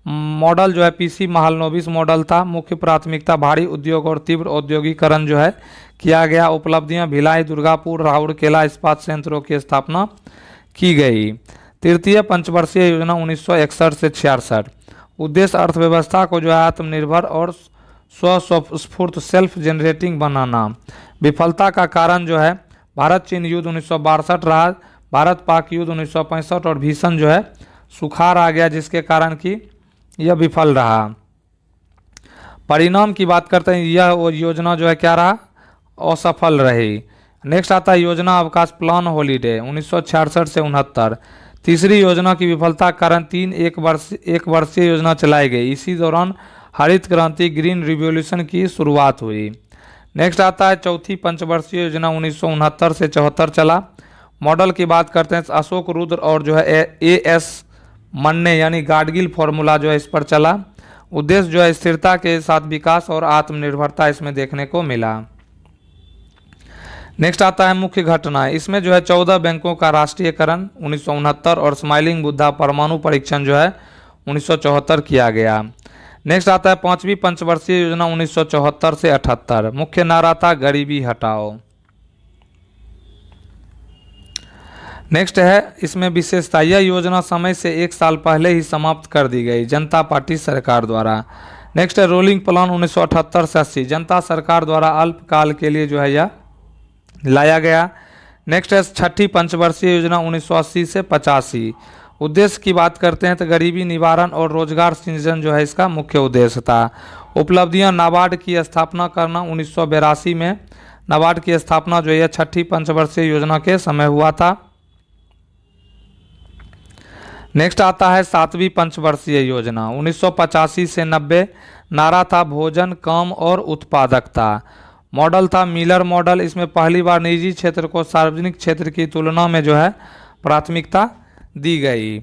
मॉडल जो है पीसी महालनोबिस मॉडल था। मुख्य प्राथमिकता भारी उद्योग और तीव्र औद्योगिकरण जो है किया गया। उपलब्धियां भिलाई, दुर्गापुर, राउरकेला इस्पात संयंत्रों की स्थापना की गई। तृतीय पंचवर्षीय योजना 1961 से 66, उद्देश्य अर्थव्यवस्था को जो है आत्मनिर्भर और स्वस्फूर्त सेल्फ जनरेटिंग बनाना। विफलता का कारण जो है भारत चीन युद्ध 1962 रहा, भारत पाक युद्ध 1965 और भीषण जो है सुखाड़ आ गया, जिसके कारण कि यह विफल रहा। परिणाम की बात करते हैं, यह वो योजना जो है क्या रहा, असफल रही। नेक्स्ट आता है योजना अवकाश प्लान हॉलीडे 1966 से 69। तीसरी योजना की विफलता के कारण 3 एक वर्षीय योजना चलाई गई। इसी दौरान हरित क्रांति ग्रीन रिवॉल्यूशन की शुरुआत हुई। नेक्स्ट आता है चौथी पंचवर्षीय योजना 1969 से 74 चला। मॉडल की बात करते हैं अशोक रुद्र और जो है एएस मन्ने यानी गाडगिल फॉर्मूला जो है इस पर चला। उद्देश्य जो है स्थिरता के साथ विकास और आत्मनिर्भरता इसमें देखने को मिला। नेक्स्ट आता है मुख्य घटना। इसमें जो है 14 बैंकों का राष्ट्रीयकरण 1969 और स्माइलिंग बुद्धा परमाणु परीक्षण जो है 1974 किया गया। नेक्स्ट आता है पांचवी पंचवर्षीय योजना 1974 से 78। मुख्य नारा था गरीबी हटाओ। नेक्स्ट है इसमें विशेषता, यह योजना समय से 1 साल पहले ही समाप्त कर दी गई जनता पार्टी सरकार द्वारा। नेक्स्ट है रोलिंग प्लान 1978 से 80, जनता सरकार द्वारा अल्पकाल के लिए जो है यह लाया गया। नेक्स्ट है छठी पंचवर्षीय योजना 1980 से 85। उद्देश्य की बात करते हैं तो गरीबी निवारण और रोजगार सृजन जो है इसका मुख्य उद्देश्य था। उपलब्धियां नाबार्ड की स्थापना करना 1982 में नाबार्ड की स्थापना जो है छठी पंचवर्षीय योजना के समय हुआ था। नेक्स्ट आता है सातवीं पंचवर्षीय योजना 1985 से 90। नारा था भोजन, काम और उत्पादकता। मॉडल था मिलर मॉडल। इसमें पहली बार निजी क्षेत्र को सार्वजनिक क्षेत्र की तुलना में जो है प्राथमिकता दी गई।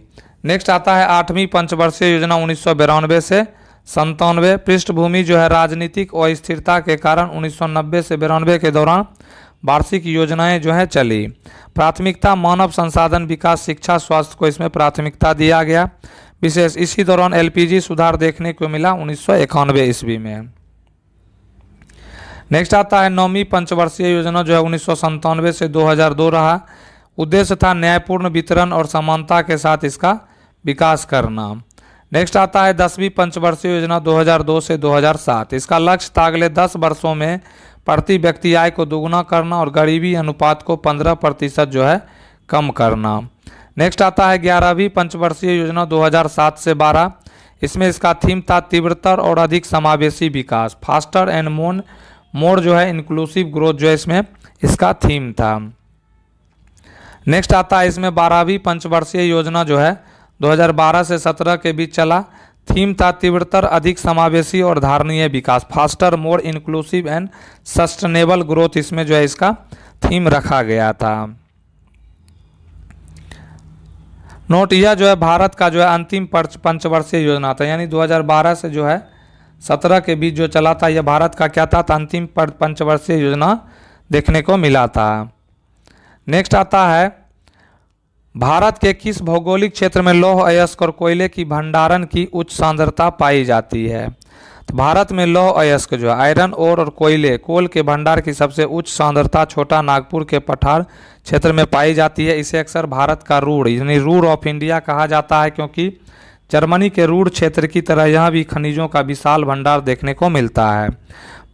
नेक्स्ट आता है आठवीं पंचवर्षीय योजना 1992 से 97। पृष्ठभूमि जो है राजनीतिक अस्थिरता के कारण 1990 से 92 के दौरान वार्षिक योजनाएं जो है चली। प्राथमिकता मानव संसाधन विकास, शिक्षा, स्वास्थ्य को इसमें प्राथमिकता दिया गया। विशेष इसी दौरान एलपीजी सुधार देखने को मिला 1991 ईस्वी में। नेक्स्ट आता है 9वीं पंचवर्षीय योजना जो है 1997 से 2002 रहा। उद्देश्य था न्यायपूर्ण वितरण और समानता के साथ इसका विकास करना। नेक्स्ट आता है 10वीं पंचवर्षीय योजना 2002 से 2007। इसका लक्ष्य था अगले 10 वर्षों में प्रति व्यक्ति आय को दोगुना करना और गरीबी अनुपात को 15% जो है कम करना। नेक्स्ट आता है 11वीं पंचवर्षीय योजना 2007 से 12। इसमें इसका थीम था तीव्रतर और अधिक समावेशी विकास, फास्टर एंड मोर जो है इंक्लूसिव ग्रोथ जो है इसमें इसका थीम था। नेक्स्ट आता है इसमें 12वीं पंचवर्षीय योजना जो है 2012 से 17 के बीच चला। थीम था तीव्रतर, अधिक समावेशी और धारणीय विकास, faster more inclusive and sustainable growth इसमें जो है इसका थीम रखा गया था। नोट, यह जो है भारत का जो है अंतिम पंचवर्षीय योजना था, यानी 2012 से जो है 17 के बीच जो चला था, यह भारत का क्या था, अंतिम पंचवर्षीय योजना देखने को मिला था। नेक्स्ट आता है भारत के किस भौगोलिक क्षेत्र में लौह अयस्क और कोयले की भंडारण की उच्च सांद्रता पाई जाती है। तो भारत में लौह अयस्क जो है आयरन ओर और कोल के भंडार की सबसे उच्च सांद्रता छोटा नागपुर के पठार क्षेत्र में पाई जाती है। इसे अक्सर भारत का रूर यानी रूर ऑफ इंडिया कहा जाता है, क्योंकि जर्मनी के रूर क्षेत्र की तरह यहाँ भी खनिजों का विशाल भंडार देखने को मिलता है।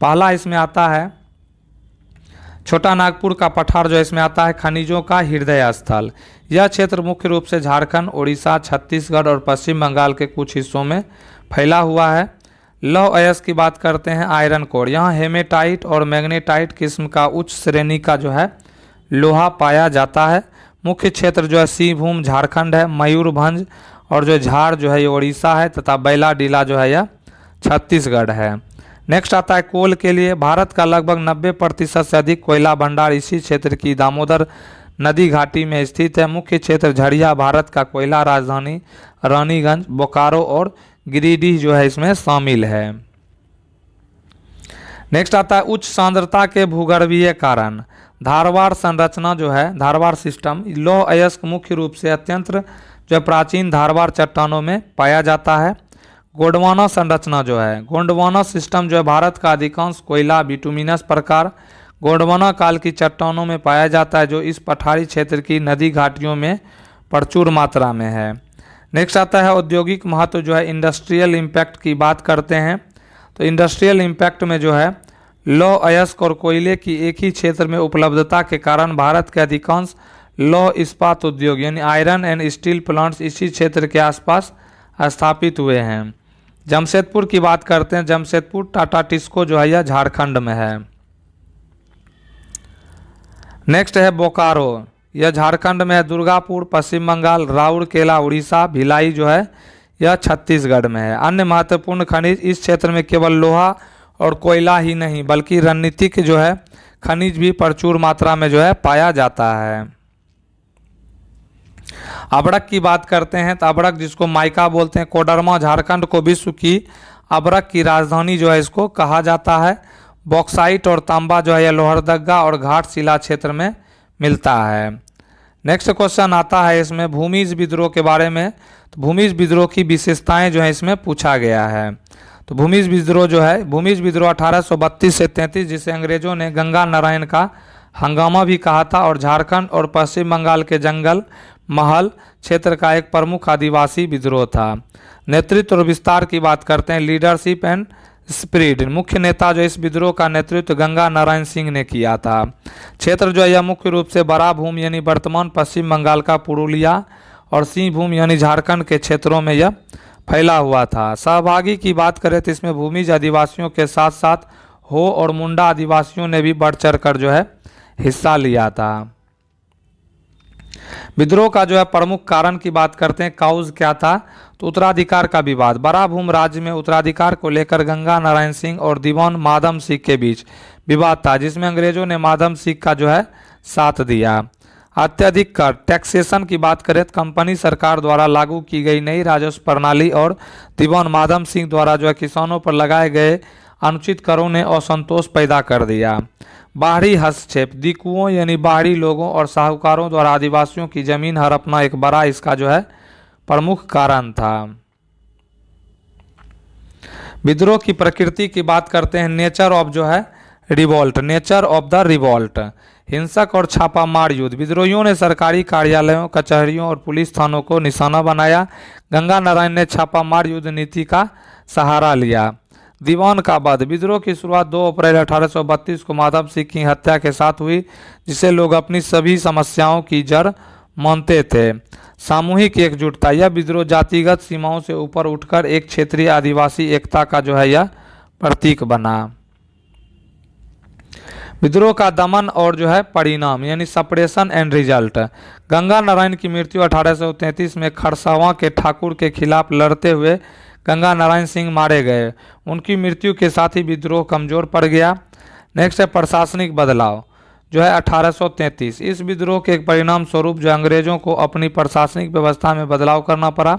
पहला इसमें आता है छोटा नागपुर का पठार जो इसमें आता है खनिजों का हृदय स्थल। यह क्षेत्र मुख्य रूप से झारखंड, उड़ीसा, छत्तीसगढ़ और पश्चिम बंगाल के कुछ हिस्सों में फैला हुआ है। लौह अयस्क की बात करते हैं आयरन कोर। यहाँ हेमेटाइट और मैग्नेटाइट किस्म का उच्च श्रेणी का जो है लोहा पाया जाता है। मुख्य क्षेत्र जो है सिंहभूम झारखंड है, मयूरभंज और जो झार जो है ये उड़ीसा है तथा बैलाडीला जो है यह छत्तीसगढ़ है। नेक्स्ट आता है कोल के लिए। भारत का लगभग 90% से अधिक कोयला भंडार इसी क्षेत्र की दामोदर नदी घाटी में स्थित है। मुख्य क्षेत्र झरिया भारत का कोयला राजधानी रानीगंज, बोकारो और गिरिडीह जो है इसमें शामिल है। नेक्स्ट आता है उच्च सांद्रता के भूगर्भीय कारण। धारवाड़ संरचना जो है धारवाड़ सिस्टम लौह अयस्क मुख्य रूप से अत्यंत जो प्राचीन धारवाड़ चट्टानों में पाया जाता है। गोंडवाना संरचना जो है गोंडवाना सिस्टम जो है भारत का अधिकांश कोयला बिटुमिनस प्रकार गोंडवाना काल की चट्टानों में पाया जाता है, जो इस पठारी क्षेत्र की नदी घाटियों में प्रचुर मात्रा में है। नेक्स्ट आता है औद्योगिक महत्व जो है इंडस्ट्रियल इम्पैक्ट की बात करते हैं। तो इंडस्ट्रियल इम्पैक्ट में जो है लौह अयस्क और कोयले की एक ही क्षेत्र में उपलब्धता के कारण भारत के अधिकांश लौह इस्पात उद्योग यानी आयरन एंड स्टील प्लांट्स इसी क्षेत्र के आसपास स्थापित हुए हैं। जमशेदपुर की बात करते हैं। जमशेदपुर टाटा टिस्को जो है यह झारखंड में है। नेक्स्ट है बोकारो, यह झारखंड में है। दुर्गापुर पश्चिम बंगाल, राउरकेला उड़ीसा, भिलाई जो है यह छत्तीसगढ़ में है। अन्य महत्वपूर्ण खनिज इस क्षेत्र में केवल लोहा और कोयला ही नहीं बल्कि रणनीतिक जो है खनिज भी प्रचुर मात्रा में जो है पाया जाता है। अबड़क की बात करते हैं तो अबड़क जिसको माइका बोलते हैं, कोडरमा झारखंड को विश्व की अबड़क की राजधानी जो है इसको कहा जाता है। बॉक्साइट और तांबा जो है यह लोहरदगा और घाटशिला क्षेत्र में मिलता है। नेक्स्ट क्वेश्चन आता है इसमें भूमिज विद्रोह के बारे में। तो भूमिज विद्रोह की विशेषताएं जो है इसमें पूछा गया है। तो भूमिज विद्रोह जो है भूमिज विद्रोह 1832 से 33 जिसे अंग्रेजों ने गंगा नारायण का हंगामा भी कहा था और झारखंड और पश्चिम बंगाल के जंगल महल क्षेत्र का एक प्रमुख आदिवासी विद्रोह था। नेतृत्व और विस्तार की बात करते हैं। लीडरशिप एंड स्पिरिट, मुख्य नेता जो इस विद्रोह का नेतृत्व गंगा नारायण सिंह ने किया था। क्षेत्र जो है यह मुख्य रूप से बड़ा भूमि यानी वर्तमान पश्चिम बंगाल का पुरुलिया और सिंहभूम यानी झारखंड के क्षेत्रों में यह फैला हुआ था। सहभागी की बात करें तो इसमें भूमिज आदिवासियों के साथ साथ हो और मुंडा आदिवासियों ने भी बढ़ चढ़ कर जो है हिस्सा लिया था। विद्रोह का जो है प्रमुख कारण की बात करते हैं। काउज क्या था, तो उत्तराधिकार का विवाद। बड़ा भूम राज्य में उत्तराधिकार को लेकर गंगा नारायण सिंह और दीवान माधव सिंह के बीच विवाद था, जिसमें अंग्रेजों ने माधव सिंह का जो है साथ दिया। अत्यधिक कर टैक्सेशन की बात करें तो कंपनी सरकार द्वारा लागू की गई नई राजस्व प्रणाली और दीवान माधव सिंह द्वारा जो है किसानों पर लगाए गए अनुचित करों ने असंतोष पैदा कर दिया। बाहरी हस्तक्षेप, दिकुओं यानी बाहरी लोगों और साहूकारों द्वारा आदिवासियों की जमीन हड़पना एक बड़ा इसका जो है प्रमुख कारण था। विद्रोह की प्रकृति की बात करते हैं। नेचर ऑफ जो है revolt, nature of the revolt, हिंसक और छापामार युद्ध, विद्रोहियों ने सरकारी कार्यालयों, कचहरियों और पुलिस थानों को निशाना बनाया। गंगा नारायण ने छापामार युद्ध नीति का सहारा लिया। दीवान का वध, विद्रोह की शुरुआत 2 अप्रैल 1832 को माधव सिंह की हत्या के साथ हुई, जिसे लोग अपनी सभी समस्याओं की जड़ मानते थे। सामूहिक एकजुटता, यह विद्रोह जातिगत सीमाओं से ऊपर उठकर एक क्षेत्रीय आदिवासी एकता का जो है यह प्रतीक बना। विद्रोह का दमन और जो है परिणाम यानी suppression and result, Ganga Narayan की मृत्यु 1833 में खरसावां के ठाकुर के खिलाफ लड़ते हुए गंगा नारायण सिंह मारे गए। उनकी मृत्यु के साथ ही विद्रोह कमजोर पड़ गया। नेक्स्ट है प्रशासनिक बदलाव जो है 1833, इस विद्रोह के परिणाम स्वरूप जो अंग्रेजों को अपनी प्रशासनिक व्यवस्था में बदलाव करना पड़ा।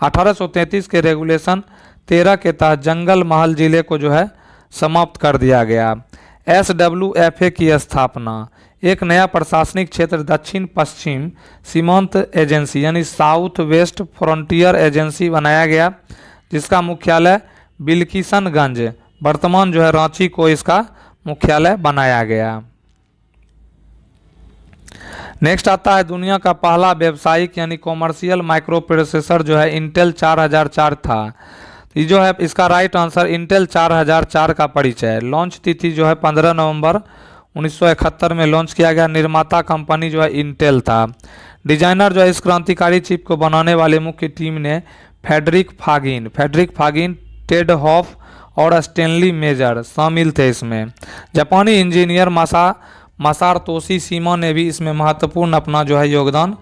1833 के रेगुलेशन 13 के तहत जंगल महल जिले को जो है समाप्त कर दिया गया। SWFA की स्थापना, एक नया प्रशासनिक क्षेत्र दक्षिण पश्चिम सीमांत एजेंसी यानी साउथ वेस्ट फ्रंटियर एजेंसी बनाया गया, जिसका मुख्यालय बिलकिशनगंज वर्तमान जो है रांची को इसका मुख्यालय बनाया गया। नेक्स्ट आता है दुनिया का पहला व्यावसायिक यानी कॉमर्शियल माइक्रो प्रोसेसर जो है इंटेल 4004 था। ये जो है इसका राइट आंसर इंटेल 4004 का परिचय। लॉन्च तिथि जो है 15 नवंबर 1971 में लॉन्च किया गया। निर्माता कंपनी जो है इंटेल था। डिजाइनर जो है इस क्रांतिकारी चिप को बनाने वाले मुख्य टीम ने फ्रेडरिक फागिन, टेड हॉफ और स्टेनली मेजर शामिल थे इसमें। जापानी इंजीनियर मासातोशी सीमा ने भी इसमें महत्वपूर्ण अपना जो है योगदान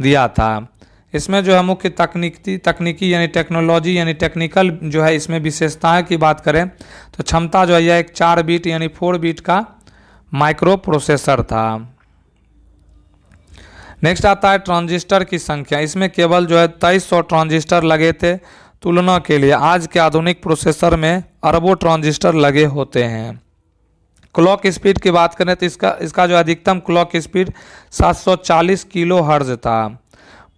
दिया था। इसमें जो है मुख्य तकनीकी यानी टेक्नोलॉजी यानी टेक्निकल जो है इसमें विशेषताएं की बात करें तो क्षमता जो है यह एक 4 बीट यानी 4 बीट का माइक्रो प्रोसेसर था। नेक्स्ट आता है ट्रांजिस्टर की संख्या, इसमें केवल जो है 2300 ट्रांजिस्टर लगे थे। तुलना के लिए आज के आधुनिक प्रोसेसर में अरबों ट्रांजिस्टर लगे होते हैं। क्लॉक स्पीड की बात करें तो इसका जो अधिकतम क्लॉक स्पीड 740 किलो हर्ट्ज था।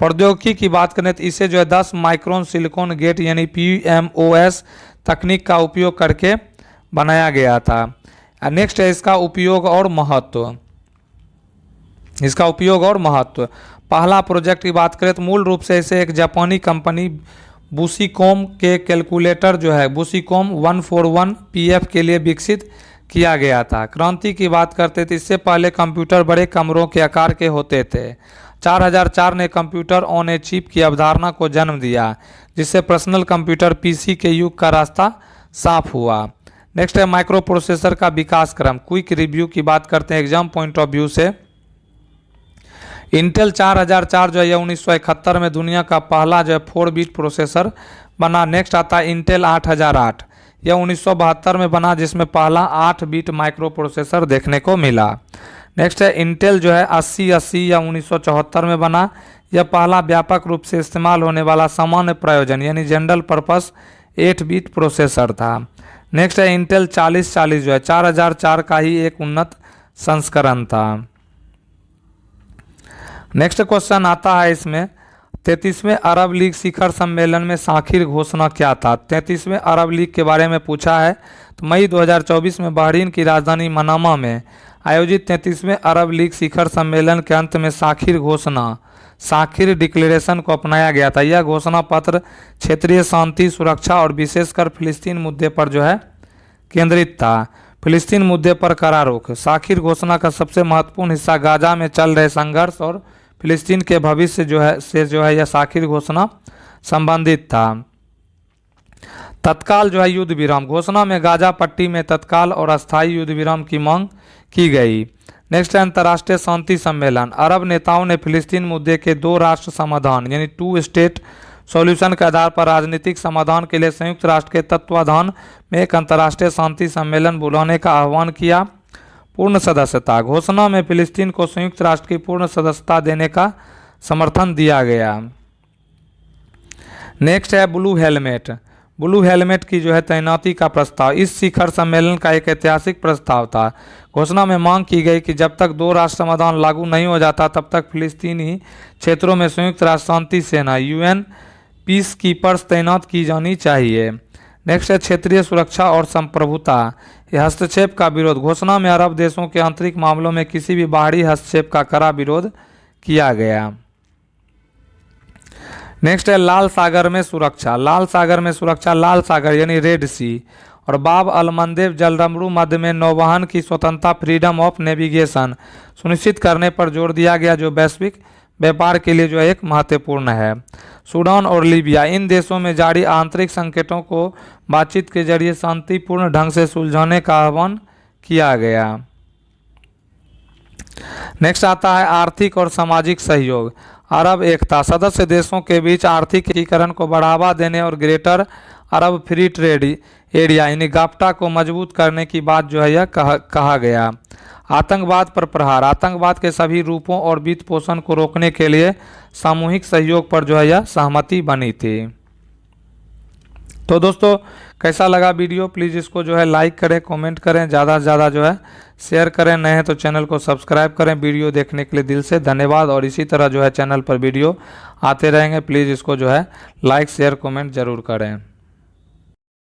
प्रौद्योगिकी की बात करें तो इसे जो है 10 माइक्रोन सिलिकॉन गेट यानी PMOS तकनीक का उपयोग करके बनाया गया था। नेक्स्ट है इसका उपयोग और महत्व। पहला प्रोजेक्ट की बात करें तो मूल रूप से इसे एक जापानी कंपनी बुशिकॉम के कैलकुलेटर जो है बुशिकॉम 141 PF के लिए विकसित किया गया था। क्रांति की बात करते थे इससे पहले कंप्यूटर बड़े कमरों के आकार के होते थे। 4004 ने कंप्यूटर ऑन ए चिप की अवधारणा को जन्म दिया, जिससे पर्सनल कंप्यूटर PC के युग का रास्ता साफ हुआ। नेक्स्ट है माइक्रो प्रोसेसर का विकास क्रम। क्विक रिव्यू की बात करते हैं एग्जाम पॉइंट ऑफ व्यू से। इंटेल 4004 जो है 1971 में दुनिया का पहला जो है 4 बीट प्रोसेसर बना। नेक्स्ट आता है इंटेल 8008, यह 1972 में बना, जिसमें पहला 8 बीट माइक्रो प्रोसेसर देखने को मिला। नेक्स्ट है इंटेल जो है 8080 या 1974 में बना, यह पहला व्यापक रूप से इस्तेमाल होने वाला सामान्य प्रयोजन यानी जनरल पर्पस 8 बीट प्रोसेसर था। नेक्स्ट है इंटेल 4040 जो है 4004 का ही एक उन्नत संस्करण था। नेक्स्ट क्वेश्चन आता है इसमें 33वें अरब लीग शिखर सम्मेलन में साखिर घोषणा क्या था। 33वें अरब लीग के बारे में पूछा है। तो मई 2024 में बहरीन की राजधानी मनामा में आयोजित 33वें अरब लीग शिखर सम्मेलन के अंत में साखिर डिक्लेरेशन को अपनाया गया था। यह घोषणा पत्र क्षेत्रीय शांति, सुरक्षा और विशेषकर फिलिस्तीन मुद्दे पर जो है केंद्रित था। फिलिस्तीन मुद्दे पर कड़ा रुख। साखिर घोषणा का सबसे महत्वपूर्ण हिस्सा गाजा में चल रहे संघर्ष और फिलिस्तीन के भविष्य जो है यह साखिर घोषणा संबंधित था। तत्काल जो है युद्ध विराम, घोषणा में गाजा पट्टी में तत्काल और अस्थायी युद्ध विराम की मांग की गई। नेक्स्ट है अंतर्राष्ट्रीय शांति सम्मेलन। अरब नेताओं ने फिलिस्तीन मुद्दे के 2 राष्ट्र समाधान यानी 2 स्टेट सॉल्यूशन के आधार पर राजनीतिक समाधान के लिए संयुक्त राष्ट्र के तत्वाधान में एक अंतर्राष्ट्रीय शांति सम्मेलन बुलाने का आह्वान किया। पूर्ण सदस्यता, घोषणा में फिलिस्तीन को संयुक्त राष्ट्र की पूर्ण सदस्यता देने का समर्थन दिया गया। नेक्स्ट है ब्लू हेलमेट की जो है तैनाती का प्रस्ताव। इस शिखर सम्मेलन का एक ऐतिहासिक प्रस्ताव था। घोषणा में मांग की गई कि जब तक 2 राष्ट्र समाधान लागू नहीं हो जाता तब तक फिलिस्तीनी क्षेत्रों में संयुक्त राष्ट्र शांति सेना UN पीस कीपर्स तैनात की जानी चाहिए। नेक्स्ट है क्षेत्रीय सुरक्षा और संप्रभुता। यह हस्तक्षेप का विरोध। घोषणा में अरब देशों के आंतरिक मामलों में किसी भी बाहरी हस्तक्षेप का कड़ा विरोध किया गया। नेक्स्ट है लाल सागर में सुरक्षा। लाल सागर में सुरक्षा। लाल सागर यानी रेड सी और बाब अल मंदेब जलरमरू मध्य में नौवहन की स्वतंत्रता, फ्रीडम ऑफ नेविगेशन सुनिश्चित करने पर जोर दिया गया, जो वैश्विक व्यापार के लिए जो है एक महत्वपूर्ण है। सूडान और लीबिया, इन देशों में जारी आंतरिक संकटों को बातचीत के जरिए शांतिपूर्ण ढंग से सुलझाने का आह्वान किया गया। नेक्स्ट आता है आर्थिक और सामाजिक सहयोग। अरब एकता। सदस्य देशों के बीच आर्थिक एकीकरण को बढ़ावा देने और ग्रेटर अरब फ्री ट्रेड एरिया यानी गाफ्टा को मजबूत करने की बात जो है यह कहा गया। आतंकवाद पर प्रहार। आतंकवाद के सभी रूपों और वित्त पोषण को रोकने के लिए सामूहिक सहयोग पर जो है यह सहमति बनी थी। तो दोस्तों कैसा लगा वीडियो, प्लीज़ इसको जो है लाइक करें, कमेंट करें, ज़्यादा से ज़्यादा जो है शेयर करें। नए हैं तो चैनल को सब्सक्राइब करें। वीडियो देखने के लिए दिल से धन्यवाद और इसी तरह जो है चैनल पर वीडियो आते रहेंगे। प्लीज़ इसको जो है लाइक शेयर कमेंट ज़रूर करें।